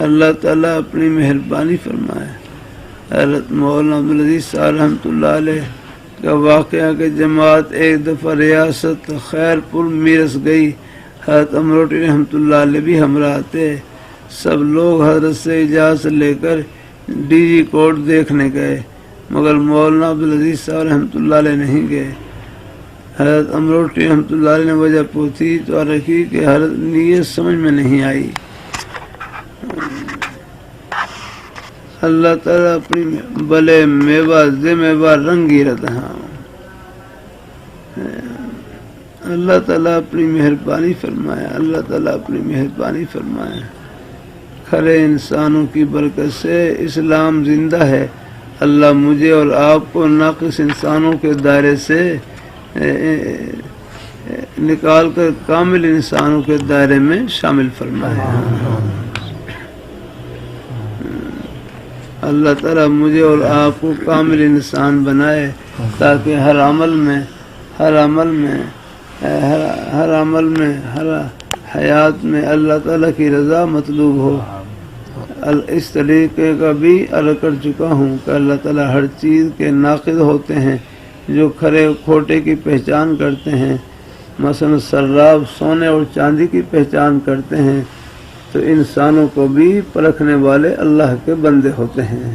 اللہ تعالیٰ اپنی مہربانی فرمائے۔ حضرت مولانا عبدالعزیز صاحب رحمۃ اللہ علیہ کا واقعہ کہ جماعت ایک دفعہ ریاست خیرپور میرس گئی، حضرت امروٹی رحمۃ اللہ علیہ بھی ہمراہ تھے۔ سب لوگ حضرت سے اجازت لے کر ڈی جی کوٹ دیکھنے گئے، مگر مولانا عبدالعزیز صاحب رحمۃ اللہ علیہ نہیں گئے۔ حضرت امروٹی رحمۃ اللہ علیہ نے وجہ پوچھی تو رکھی کہ حضرت نیت سمجھ میں نہیں آئی۔ اللہ تعالیٰ اپنی بلے میوہ ذمہ رنگی رہا۔ اللہ تعالیٰ اپنی مہربانی فرمائے، اللہ تعالیٰ اپنی مہربانی فرمائے۔ کھرے انسانوں کی برکت سے اسلام زندہ ہے۔ اللہ مجھے اور آپ کو ناقص انسانوں کے دائرے سے نکال کر کامل انسانوں کے دائرے میں شامل فرمائے۔ اللہ تعالیٰ مجھے اور آپ کو کامل انسان بنائے تاکہ ہر عمل میں ہر حیات میں اللہ تعالیٰ کی رضا مطلوب ہو۔ اس طریقے کا بھی عرض کر چکا ہوں کہ اللہ تعالیٰ ہر چیز کے ناقد ہوتے ہیں، جو کھرے کھوٹے کی پہچان کرتے ہیں۔ مثلا سراب سونے اور چاندی کی پہچان کرتے ہیں، تو انسانوں کو بھی پرکھنے والے اللہ کے بندے ہوتے ہیں۔